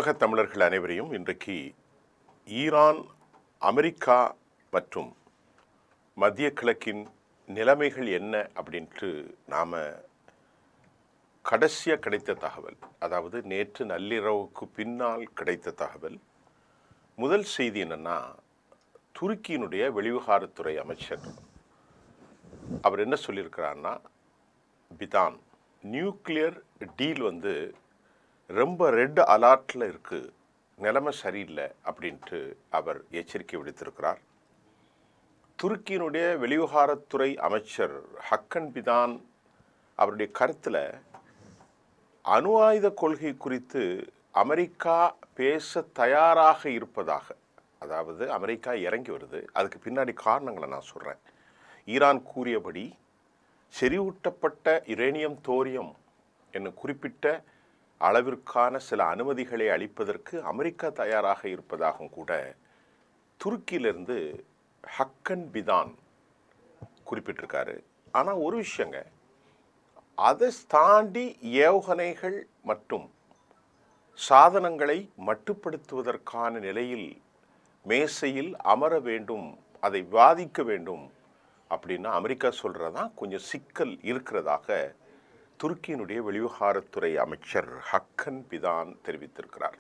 உலக தமிழர்கள் அனைவரையும் இன்றைக்கு ஈரான், அமெரிக்கா மற்றும் மத்திய கிழக்கின் நிலைமைகள் என்ன அப்படின்ட்டு நாம் கடைசியாக கிடைத்த தகவல், அதாவது நேற்று நள்ளிரவுக்கு பின்னால் கிடைத்த தகவல். முதல் செய்தி என்னென்னா, துருக்கியினுடைய வெளிவிவகாரத்துறை அமைச்சர் அவர் என்ன சொல்லியிருக்கிறார்னா, பிதான் நியூக்ளியர் டீல் ரொம்ப ரெட் அலர்ட்டில் இருக்குது, நிலைமை சரியில்லை அப்படின்ட்டு அவர் எச்சரிக்கை விடுத்திருக்கிறார். துருக்கியினுடைய வெளிவிவகாரத்துறை அமைச்சர் ஹக்கன் பிதான் அவருடைய கருத்தில் அணு ஆயுத கொள்கை குறித்து அமெரிக்கா பேச தயாராக இருப்பதாக, அதாவது அமெரிக்கா இறங்கி வருது, அதுக்கு பின்னாடி காரணங்களை நான் சொல்கிறேன். ஈரான் கூறியபடி செறிவூட்டப்பட்ட யுரேனியம் தோரியம் என்னும் குறிப்பிட்ட அளவிற்கான சில அனுமதிகளை அளிப்பதற்கு அமெரிக்கா தயாராக இருப்பதாகவும் கூட துருக்கியிலிருந்து ஹக்கன் பிதான் குறிப்பிட்டிருக்காரு. ஆனால் ஒரு விஷயங்க, அதை தாண்டி ஏவுகணைகள் மற்றும் சாதனங்களை மட்டுப்படுத்துவதற்கான நிலையில் மேசையில் அமர வேண்டும், அதை விவாதிக்க வேண்டும் அப்படின்னு அமெரிக்கா சொல்கிறதான் கொஞ்சம் சிக்கல் இருக்கிறதாக துருக்கியினுடைய வெளிவிவகாரத்துறை அமைச்சர் ஹக்கன் பிதான் தெரிவித்திருக்கிறார்.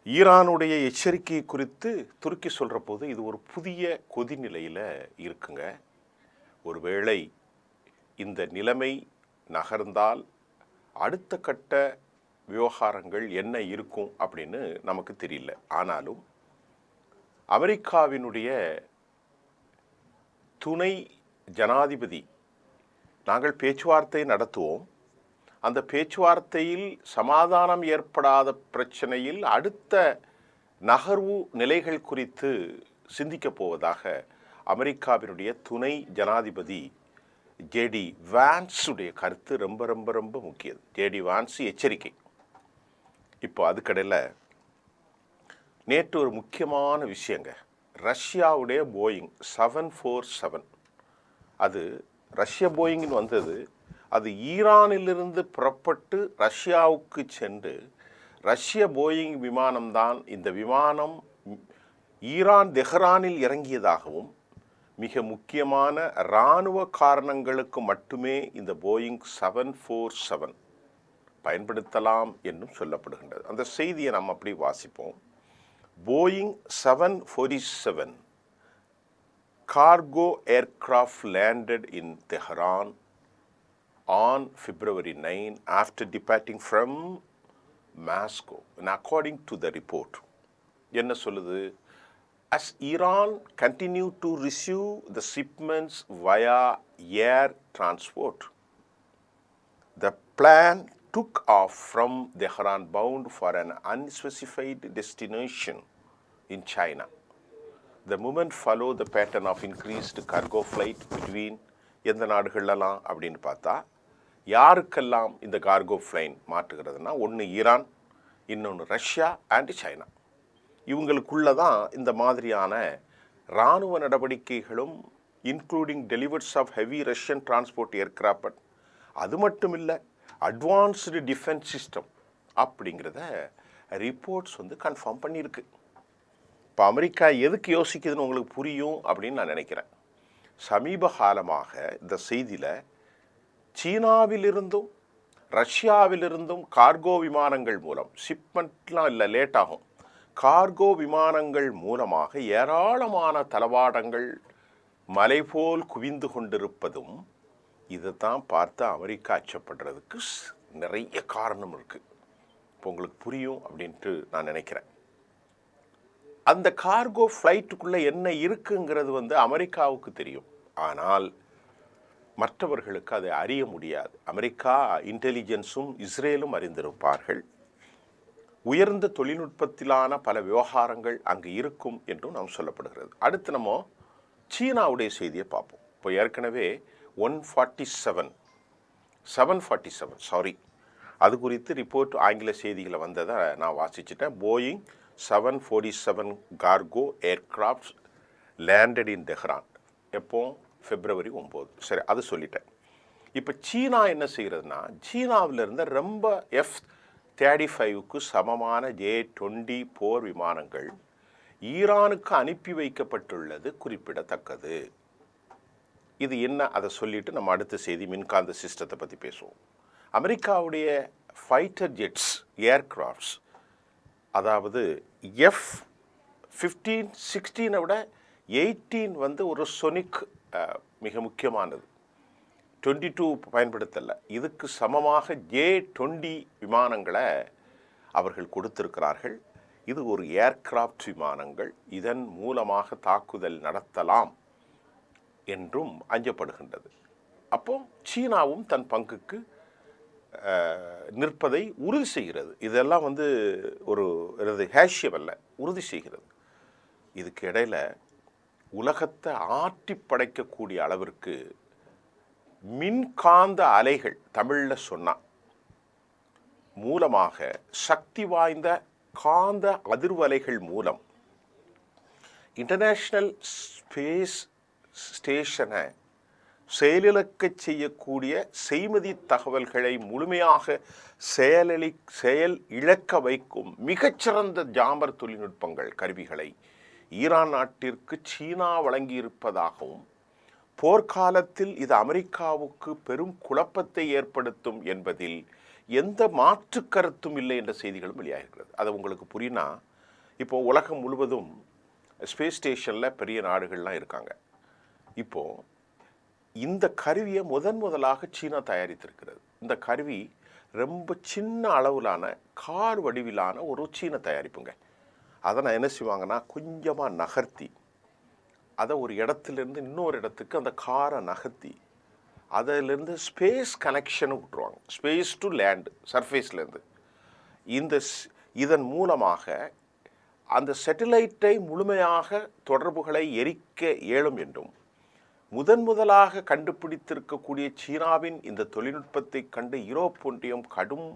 ஈரானுடைய எச்சரிக்கை குறித்து துருக்கி சொல்கிற போது இது ஒரு புதிய கொதிநிலையில் இருக்குங்க. ஒருவேளை இந்த நிலைமை நகர்ந்தால் அடுத்த கட்ட விவகாரங்கள் என்ன இருக்கும் அப்படின்னு நமக்கு தெரியல. ஆனாலும் அமெரிக்காவினுடைய துணை ஜனாதிபதி, நாங்கள் பேச்சுவார்த்தை நடத்துவோம், அந்த பேச்சுவார்த்தையில் சமாதானம் ஏற்படாத பிரச்சனையில் அடுத்த நகர்வு நிலைகள் குறித்து சிந்திக்கப் போவதாக அமெரிக்காவினுடைய துணை ஜனாதிபதி ஜேடி வான்ஸுடைய கருத்து ரொம்ப ரொம்ப ரொம்ப முக்கியம். ஜேடி வான்ஸ் எச்சரிக்கை. இப்போ அதுக்கடையில் நேற்று ஒரு முக்கியமான விஷயங்க, ரஷ்யாவுடைய போயிங் 747, அது ரஷ்ய போயிங்கின்னு வந்தது, அது ஈரானிலிருந்து புறப்பட்டு ரஷ்யாவுக்கு சென்று ரஷ்ய போயிங் விமானம்தான். இந்த விமானம் ஈரான் தெஹ்ரானில் இறங்கியதாகவும் மிக முக்கியமான இராணுவ காரணங்களுக்கு மட்டுமே இந்த போயிங் 747 பயன்படுத்தலாம் என்றும் சொல்லப்படுகின்றது. அந்த செய்தியை நம்ம அப்படி வாசிப்போம். Boeing 747 cargo aircraft landed in Tehran on February 9 after departing from Moscow. And according to the report, என்ன சொல்லுது? As Iran continued to receive the shipments via air transport, the plane took off from Tehran bound for an unspecified destination in China. The movement followed the pattern of increased cargo flight between எந்த நாடுகளெல்லாம் அப்படின்னு பார்த்தா, யாருக்கெல்லாம் இந்த cargo ஃப்ளைன் மாற்றுகிறதுனா, ஒன்று Iran, இன்னொன்று Russia and China. இவங்களுக்குள்ள தான் இந்த மாதிரியான இராணுவ நடவடிக்கைகளும் including deliveries of heavy Russian transport aircraft, அது மட்டும் இல்லை அட்வான்ஸ்டு டிஃபென்ஸ் சிஸ்டம் அப்படிங்கிறத ரிப்போர்ட்ஸ் கன்ஃபார்ம் பண்ணியிருக்கு. இப்போ அமெரிக்கா எதுக்கு யோசிக்குதுன்னு உங்களுக்கு புரியும் அப்படின்னு நான் நினைக்கிறேன். சமீப காலமாக இந்த செய்தியில் சீனாவிலிருந்தும் ரஷ்யாவிலிருந்தும் கார்கோ விமானங்கள் மூலம், ஷிப்மெண்ட்லாம் இல்லை, லேட் ஆகும், கார்கோ விமானங்கள் மூலமாக ஏராளமான தளவாடங்கள் மலை போல் குவிந்து கொண்டிருப்பதும், இதை தான் பார்த்து அமெரிக்கா அச்சப்படுறதுக்கு நிறைய காரணம் இருக்குது. இப்போ உங்களுக்கு புரியும் அப்படின்ட்டு நான் நினைக்கிறேன். அந்த கார்கோ ஃப்ளைட்டுக்குள்ளே என்ன இருக்குங்கிறது அமெரிக்காவுக்கு தெரியும், ஆனால் மற்றவர்களுக்கு அதை அறிய முடியாது. அமெரிக்கா இன்டெலிஜென்ஸும் இஸ்ரேலும் அறிந்திருப்பார்கள். உயர்ந்த தொழில்நுட்பத்திலான பல விவகாரங்கள் அங்கு இருக்கும் என்றும் நாம் சொல்லப்படுகிறது. அடுத்து நம்ம சீனாவுடைய செய்தியை பார்ப்போம். இப்போ ஏற்கனவே 747 அது குறித்து ரிப்போர்ட் ஆங்கில செய்திகளை வந்ததை நான் வாசிச்சுட்டேன். Boeing 747 cargo aircraft landed in Tehran. எப்போ? February 9. சரி, அது சொல்லிட்டேன். இப்போ சீனா என்ன செய்கிறதுனா, சீனாவிலிருந்து ரொம்ப F-35க்கு சமமான J-20 போர் விமானங்கள் ஈரானுக்கு அனுப்பி வைக்கப்பட்டுள்ளது குறிப்பிடத்தக்கது. இது என்ன அதை சொல்லிட்டு நம்ம அடுத்த செய்தி மின்காந்த சிஸ்டத்தை பற்றி பேசுவோம். அமெரிக்காவுடைய ஃபைட்டர் ஜெட்ஸ் ஏர்கிராஃப்ட்ஸ், அதாவது F-15, 16 விட 18 ஒரு சொனிக் மிக முக்கியமானது. 22 பயன்படுத்தலை. இதுக்கு சமமாக J-20 விமானங்களை அவர்கள் கொடுத்திருக்கிறார்கள். இது ஒரு ஏர்கிராஃப்ட் விமானங்கள். இதன் மூலமாக தாக்குதல் நடத்தலாம் என்றும் அஞ்சப்படுகின்றது. அப்போ சீனாவும் தன் பங்குக்கு நிற்பதை உறுதி செய்கிறது. இதெல்லாம் ஒரு ஹேஷியம் அல்ல, உறுதி செய்கிறது. இதுக்கு இடையில் உலகத்தை ஆட்டி படைக்கக்கூடிய அளவிற்கு மின்காந்த அலைகள், தமிழில் சொன்னால் மூலமாக சக்தி வாய்ந்த காந்த அதிர்வலைகள் மூலம் இன்டர்நேஷ்னல் ஸ்பேஸ் ஸ்டேஷனை செயலிழக்க செய்யக்கூடிய செய்மதி தகவல்களை முழுமையாக செயல் இழக்க வைக்கும் மிகச்சிறந்த ஜாமர் தொழில்நுட்பங்கள் கருவிகளை ஈரான் நாட்டிற்கு சீனா வழங்கியிருப்பதாகவும், போர்க்காலத்தில் இது அமெரிக்காவுக்கு பெரும் குழப்பத்தை ஏற்படுத்தும் என்பதில் எந்த மாற்று கருத்தும் இல்லை என்ற செய்திகளும் வெளியாகிறது. அது உங்களுக்கு புரியுனா, இப்போது உலகம் முழுவதும் ஸ்பேஸ் ஸ்டேஷனில் பெரிய நாடுகள்லாம் இருக்காங்க. இப்போது இந்த கருவியை முதலாக சீனா தயாரித்திருக்கிறது. இந்த கருவி ரொம்ப சின்ன அளவிலான கார் வடிவிலான ஒரு சீன தயாரிப்புங்க. அதை நான் என்ன செய்வாங்கன்னா, கொஞ்சமாக நகர்த்தி அதை ஒரு இடத்துலேருந்து இன்னொரு இடத்துக்கு அந்த காரை நகர்த்தி அதிலிருந்து ஸ்பேஸ் கனெக்ஷனும் விட்டுருவாங்க. ஸ்பேஸ் டு லேண்டு, சர்ஃபேஸ்லேருந்து. இதன் மூலமாக அந்த சேட்டலைட்டை முழுமையாக தொடர்புகளை எரிக்க இயலும் என்றும், முதலாக கண்டுபிடித்திருக்கக்கூடிய சீனாவின் இந்த தொழில்நுட்பத்தை கண்டு யூரோப் ஒன்றியம் கடும்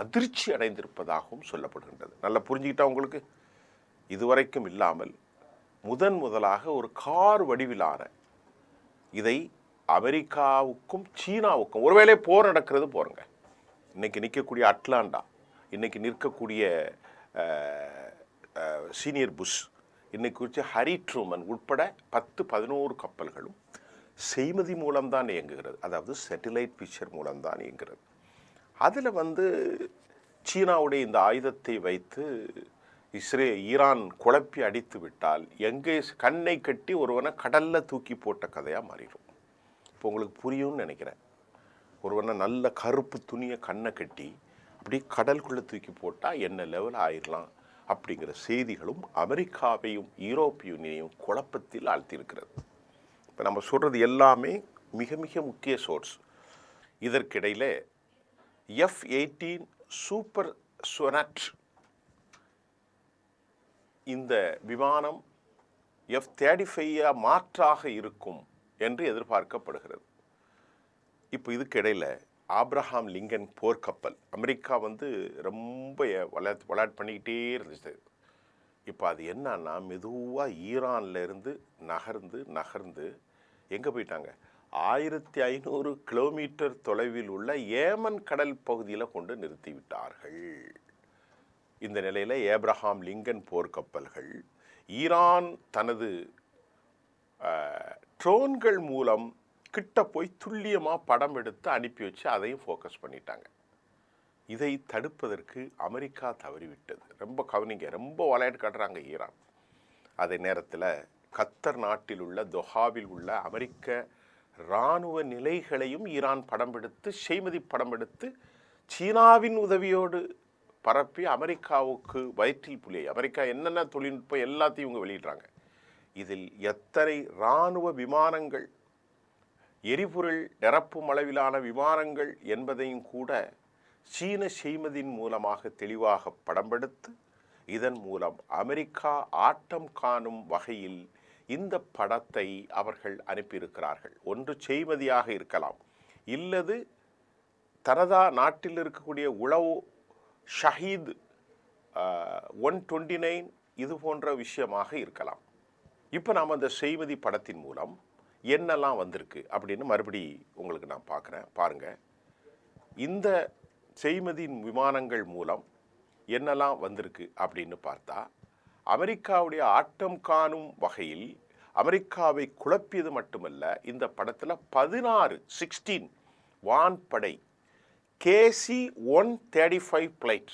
அதிர்ச்சி அடைந்திருப்பதாகவும் சொல்லப்படுகின்றது. நல்லா புரிஞ்சுக்கிட்டா உங்களுக்கு, இதுவரைக்கும் இல்லாமல் முதலாக ஒரு கார் வடிவிலான இதை அமெரிக்காவுக்கும் சீனாவுக்கும், ஒருவேளை போர் நடக்கிறது போருங்க, இன்னைக்கு நிற்கக்கூடிய அட்லாண்டா, இன்னைக்கு நிற்கக்கூடிய சீனியர் புஷ், இன்னைக்கு குறித்து ஹரி ட்ரூமன் உட்பட 10-11 கப்பல்களும் செய்மதி மூலம்தான் இயங்குகிறது. அதாவது சேட்டலைட் பிக்சர் மூலம்தான் இயங்குகிறது. அதில் சீனாவுடைய இந்த ஆயுதத்தை வைத்து ஈரான் குழப்பி அடித்து விட்டால் எங்கே கண்ணை கட்டி ஒருவனை கடலில் தூக்கி போட்ட கதையாக மாறிடும். இப்போ உங்களுக்கு புரியும்னு நினைக்கிறேன். ஒருவனை நல்ல கருப்பு துணியை கண்ணை கட்டி அப்படி கடலுக்குள்ளே தூக்கி போட்டால் என்ன லெவல் ஆயிடலாம் அப்படிங்கிற செய்திகளும் அமெரிக்காவையும் யூரோப்பிய யூனியனையும் குழப்பத்தில் ஆழ்த்தியிருக்கிறது. இப்போ நம்ம சொல்கிறது எல்லாமே மிக மிக முக்கிய சோர்ஸ். இதற்கிடையில் F-18 சூப்பர் சோனட் இந்த விமானம் F-35 மாற்றாக இருக்கும் என்று எதிர்பார்க்கப்படுகிறது. இப்போ இதுக்கு இடையில் ஆப்ரஹாம் லிங்கன் போர்க்கப்பல் அமெரிக்கா ரொம்ப விளையாட்டு பண்ணிக்கிட்டே இருந்துச்சு. இப்போ அது என்னன்னா, மெதுவாக ஈரான்லேருந்து நகர்ந்து எங்கே போயிட்டாங்க, 1500 கிலோமீட்டர் தொலைவில் உள்ள ஏமன் கடல் பகுதியில் கொண்டு நிறுத்திவிட்டார்கள். இந்த நிலையில் ஏப்ரஹாம் லிங்கன் போர்க்கப்பல்கள் ஈரான் தனது ட்ரோன்கள் மூலம் கிட்ட போய் துல்லியமாக படம் எடுத்து அனுப்பி வச்சு அதையும் ஃபோக்கஸ் பண்ணிட்டாங்க. இதை தடுப்பதற்கு அமெரிக்கா தவறிவிட்டது. ரொம்ப கவனிங்க, ரொம்ப விளையாட்டு காட்டுறாங்க ஈரான். அதே நேரத்தில் கத்தர் நாட்டில் உள்ள தொஹாவில் உள்ள அமெரிக்க இராணுவ நிலைகளையும் ஈரான் படம் எடுத்து, செய்மதி படம் எடுத்து சீனாவின் உதவியோடு பரப்பி அமெரிக்காவுக்கு வயிற்றில் புலியை, அமெரிக்கா என்னென்ன தொழில்நுட்பம் எல்லாத்தையும் இவங்க வெளியிடுறாங்க. இதில் எத்தனை இராணுவ விமானங்கள், எரிபொருள் நிரப்பும் அளவிலான விமானங்கள் என்பதையும் கூட சீன செய்மதியின் மூலமாக தெளிவாக படம்பெடுத்து, இதன் மூலம் அமெரிக்கா ஆட்டம் காணும் வகையில் இந்த படத்தை அவர்கள் அனுப்பியிருக்கிறார்கள். ஒன்று செய்மதியாக இருக்கலாம், இல்லது தனதா நாட்டில் இருக்கக்கூடிய உளவு ஷஹீத் 129 இது போன்ற விஷயமாக இருக்கலாம். இப்போ நாம் அந்த செய்மதி படத்தின் மூலம் என்னெல்லாம் வந்திருக்கு அப்படின்னு மறுபடி உங்களுக்கு நான் பார்க்குறேன். பாருங்கள், இந்த செய்மதியின் விமானங்கள் மூலம் என்னெல்லாம் வந்திருக்கு அப்படின்னு பார்த்தா, அமெரிக்காவுடைய ஆட்டம் காணும் வகையில் அமெரிக்காவை குழப்பியது மட்டுமல்ல, இந்த படத்தில் 16 வான்படை KC-135 பிளைட்,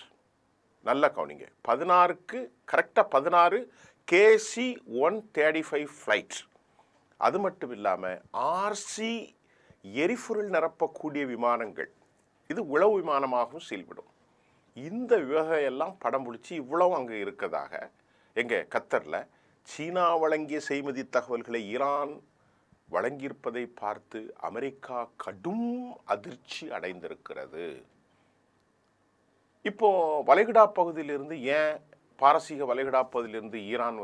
நல்லா கவனிங்க, 16க்கு கரெக்டாக 16 KC-135 ஃப்ளைட். அது மட்டும் இல்லாமல் RC எரிபொருள் நிரப்பக்கூடிய விமானங்கள், இது உளவு விமானமாகவும் செயல்படும். இந்த விவகையெல்லாம் படம் பிடிச்சி இவ்வளவு அங்கே இருக்கதாக எங்கே கத்தரில் சீனா வழங்கிய செய்மதி தகவல்களை ஈரான் வழங்கியிருப்பதை பார்த்து அமெரிக்கா கடும் அதிர்ச்சி அடைந்திருக்கிறது. இப்போ வளைகுடா பகுதியிலிருந்து, ஏன் பாரசீக வளைகுடா பகுதியிலிருந்து ஈரான்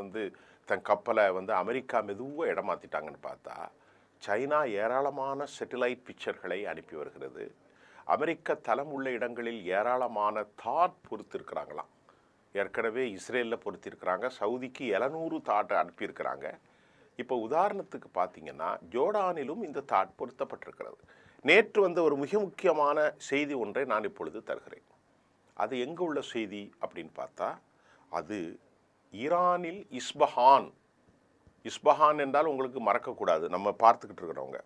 தன் கப்பலை அமெரிக்கா மெதுவாக இடமாற்றிட்டாங்கன்னு பார்த்தா, சைனா ஏராளமான சேட்டலைட் பிக்சர்களை அனுப்பி வருகிறது. அமெரிக்க தளம் உள்ள இடங்களில் ஏராளமான தாட் பொறுத்திருக்கிறாங்களாம். ஏற்கனவே இஸ்ரேலில் பொறுத்திருக்கிறாங்க, சவுதிக்கு 700 தாட்டை அனுப்பியிருக்கிறாங்க. இப்போ உதாரணத்துக்கு பார்த்தீங்கன்னா ஜோர்டானிலும் இந்த தாட் பொருத்தப்பட்டிருக்கிறது. நேற்று ஒரு மிக முக்கியமான செய்தி ஒன்றை நான் இப்பொழுது தருகிறேன். அது எங்கே உள்ள செய்தி அப்படின்னு பார்த்தா, அது ஈரானில் இஸ்பஹான் என்றால் உங்களுக்கு மறக்கக்கூடாது, நம்ம பார்த்துக்கிட்டு இருக்கிறவங்க.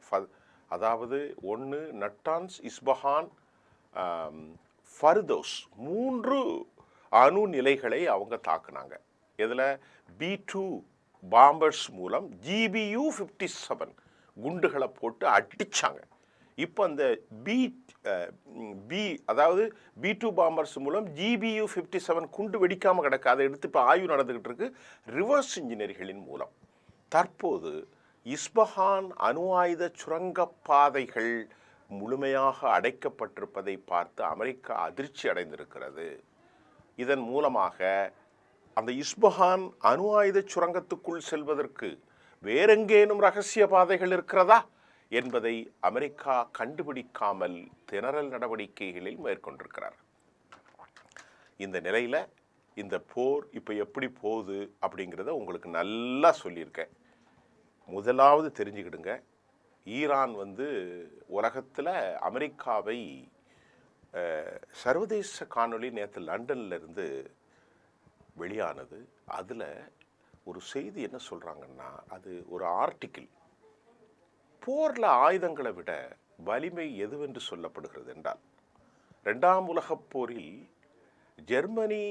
அதாவது 1 நட்டான்ஸ், இஸ்பஹான், ஃபர்தோஸ், 3 அணு நிலைகளை அவங்க தாக்குனாங்க. இதில் B-2 பாம்பர்ஸ் மூலம் GBU-57 குண்டுகளை போட்டு அடித்தாங்க. இப்போ அந்த அதாவது B-2 பாம்பர்ஸ் மூலம் GBU-57 குண்டு வெடிக்காமல் கிடக்கு. அதை எடுத்து இப்போ ஆய்வு நடந்துக்கிட்டு இருக்கு ரிவர்ஸ் இன்ஜினியர்களின் மூலம். தற்போது இஸ்பஹான் அணு ஆயுத சுரங்கப்பாதைகள் முழுமையாக அடைக்கப்பட்டிருப்பதை பார்த்து அமெரிக்கா அதிர்ச்சி அடைந்திருக்கிறது. இதன் மூலமாக அந்த இஸ்பஹான் அணு ஆயுத சுரங்கத்துக்குள் செல்வதற்கு வேறெங்கேனும் ரகசிய பாதைகள் இருக்கிறதா என்பதை அமெரிக்கா கண்டுபிடிக்காமல் திணறல் நடவடிக்கைகளில் மேற்கொண்டிருக்கிறார். இந்த நிலையில் இந்த போர் இப்போ எப்படி போகுது அப்படிங்கிறத உங்களுக்கு நல்லா சொல்லியிருக்கேன். முதலாவது தெரிஞ்சுக்கிடுங்க, ஈரான் உலகத்தில் அமெரிக்காவை சர்வதேச காணொளி நேற்று லண்டன்ல இருந்து வெளியானது. அதில் ஒரு செய்தி என்ன சொல்கிறாங்கன்னா, அது ஒரு ஆர்டிக்கிள். போரில் ஆயுதங்களை விட வலிமை எதுவென்று சொல்லப்படுகிறது என்றால், 2ஆம் உலகப் போரில் ஜெர்மனி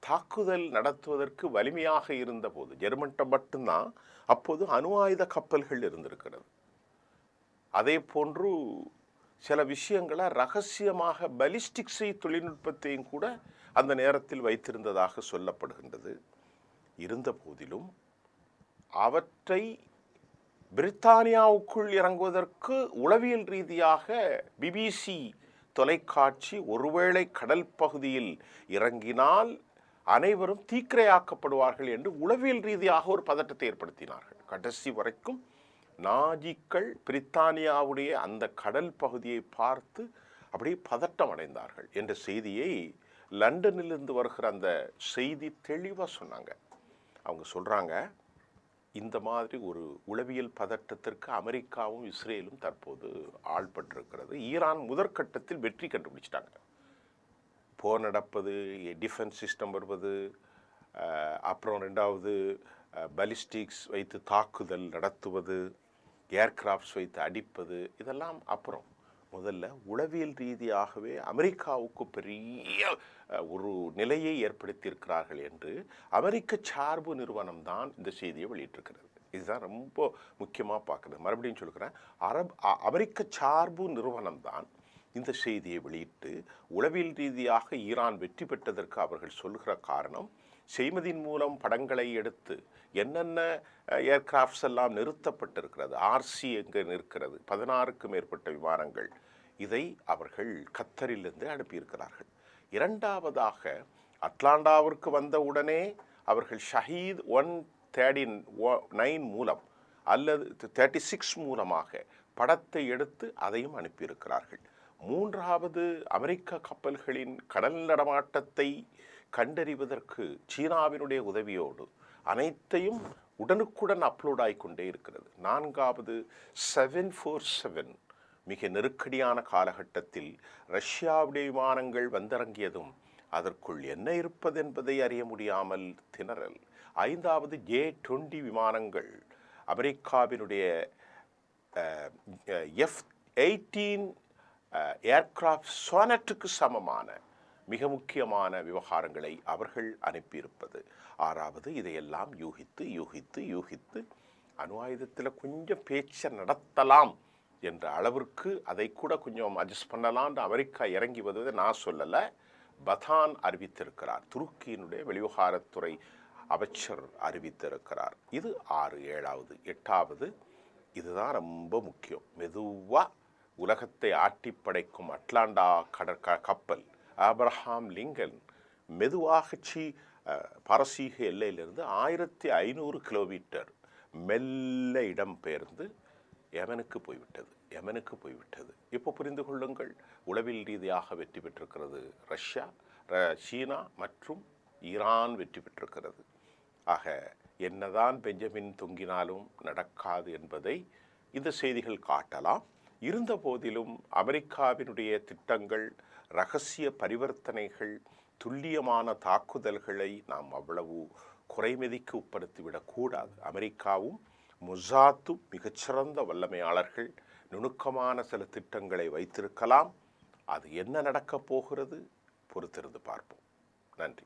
தாக்குதல் நடத்துவதற்கு வலிமையாக இருந்தபோது, ஜெர்மன்கிட்ட மட்டும்தான் அப்போது அணு ஆயுத கப்பல்கள் இருந்திருக்கிறது. அதே போன்று சில விஷயங்களை ரகசியமாக பலிஸ்டிக்ஸை தொழில்நுட்பத்தையும் கூட அந்த நேரத்தில் வைத்திருந்ததாக சொல்லப்படுகின்றது. இருந்த போதிலும் அவற்றை பிரித்தானியாவுக்குள் இறங்குவதற்கு உளவியல் ரீதியாக BBC தொலைக்காட்சி ஒருவேளை கடல் பகுதியில் இறங்கினால் அனைவரும் தீக்கிரையாக்கப்படுவார்கள் என்று உளவியல் ரீதியாக ஒரு பதட்டத்தை ஏற்படுத்தினார்கள். கடைசி வரைக்கும் நாஜிக்கள் பிரித்தானியாவுடைய அந்த கடல் பகுதியை பார்த்து அப்படியே பதட்டம் அடைந்தார்கள் என்ற செய்தியை லண்டனிலிருந்து வருகிற அந்த செய்தி தெளிவாக சொன்னாங்க. அவங்க சொல்கிறாங்க, இந்த மாதிரி ஒரு உளவியல் பதட்டத்திற்கு அமெரிக்காவும் இஸ்ரேலும் தற்போது ஆள்பட்டிருக்கிறது. ஈரான் முதற்கட்டத்தில் வெற்றி கண்டுபிடிச்சிட்டாங்க. போர் நடப்பது, டிஃபென்ஸ் சிஸ்டம் வருவது, அப்புறம் 2வது பலிஸ்டிக்ஸ் வைத்து தாக்குதல் நடத்துவது, ஏர்கிராஃப்ட்ஸ் வைத்து அடிப்பது, இதெல்லாம் அப்புறம். முதல்ல உளவியல் ரீதியாகவே அமெரிக்காவுக்கு பெரிய ஒரு நிலையை ஏற்படுத்தியிருக்கிறார்கள் என்று அமெரிக்க சார்பு நிறுவனம் தான் இந்த செய்தியை வெளியிட்டிருக்கிறது. இதுதான் ரொம்ப முக்கியமாக பார்க்குறது. மறுபடியும் சொல்கிறேன், அமெரிக்க சார்பு நிறுவனம் தான் இந்த செய்தியை வெளியிட்டு உளவியல் ரீதியாக ஈரான் வெற்றி பெற்றதற்கு அவர்கள் சொல்கிற காரணம், செய்மதியின் மூலம் படங்களை எடுத்து என்னென்ன ஏர்கிராஃப்ட்ஸ் எல்லாம் நிறுத்தப்பட்டிருக்கிறது, RC எங்கே நிற்கிறது, 16க்கும் மேற்பட்ட விமானங்கள், இதை அவர்கள் கத்தரிலிருந்து அனுப்பியிருக்கிறார்கள். 2வதாக அட்லாண்டாவிற்கு வந்த உடனே அவர்கள் ஷஹீத் 139 மூலம் அல்லது 36 மூலமாக படத்தை எடுத்து அதையும் அனுப்பியிருக்கிறார்கள். 3வது அமெரிக்க கப்பல்களின் கடல் நடமாட்டத்தை கண்டறிவதற்கு சீனாவினுடைய உதவியோடு அனைத்தையும் உடனுக்குடன் அப்லோட் ஆகிக்கொண்டே இருக்கிறது. 4வது 747 மிக நெருக்கடியான காலகட்டத்தில் ரஷ்யாவுடைய விமானங்கள் வந்திறங்கியதும் அதற்குள் என்ன இருப்பது என்பதை அறிய முடியாமல் திணறல். 5வது J-20 விமானங்கள் அமெரிக்காவினுடைய F-18 ஏர்கிராஃப்ட் சோனட்டுக்கு சமமான மிக முக்கியமான விவகாரங்களை அவர்கள் அனுப்பியிருப்பது. 6வது இதையெல்லாம் யூகித்து அணு ஆயுதத்தில் கொஞ்சம் பேச்சை நடத்தலாம் என்ற அளவிற்கு அதை கூட கொஞ்சம் அட்ஜஸ்ட் பண்ணலான்னு அமெரிக்கா இறங்கி வருவதை நான் சொல்லலை, பதான் அறிவித்திருக்கிறார். துருக்கியினுடைய வெளிவிவகாரத்துறை அமைச்சர் அறிவித்திருக்கிறார். இது 6. 7வது 8வது இதுதான் ரொம்ப முக்கியம். மெதுவாக உலகத்தை ஆட்டி படைக்கும் அட்லாண்டா கப்பல் ஆப்ரஹாம் லிங்கன் மெதுவாக பாரசீக எல்லையிலிருந்து 1500 கிலோமீட்டர் மெல்ல இடம்பெயர்ந்து யமனுக்கு போய்விட்டது. இப்போ புரிந்து கொள்ளுங்கள், உளவில் ரீதியாக வெற்றி பெற்றிருக்கிறது ரஷ்யா, சீனா மற்றும் ஈரான் வெற்றி பெற்றிருக்கிறது. ஆக என்னதான் பெஞ்சமின் தொங்கினாலும் நடக்காது என்பதை இந்த செய்திகள் காட்டலாம். இருந்த போதிலும் அமெரிக்காவினுடைய திட்டங்கள், இரகசிய பரிவர்த்தனைகள், துல்லியமான தாக்குதல்களை நாம் அவ்வளவு குறைமதிக்கு உட்படுத்திவிடக்கூடாது. அமெரிக்காவும் மொசாத்தும் மிகச்சிறந்த வல்லமையாளர்கள், நுணுக்கமான சில திட்டங்களை வைத்திருக்கலாம். அது என்ன நடக்கப் போகிறது பொறுத்திருந்து பார்ப்போம். நன்றி.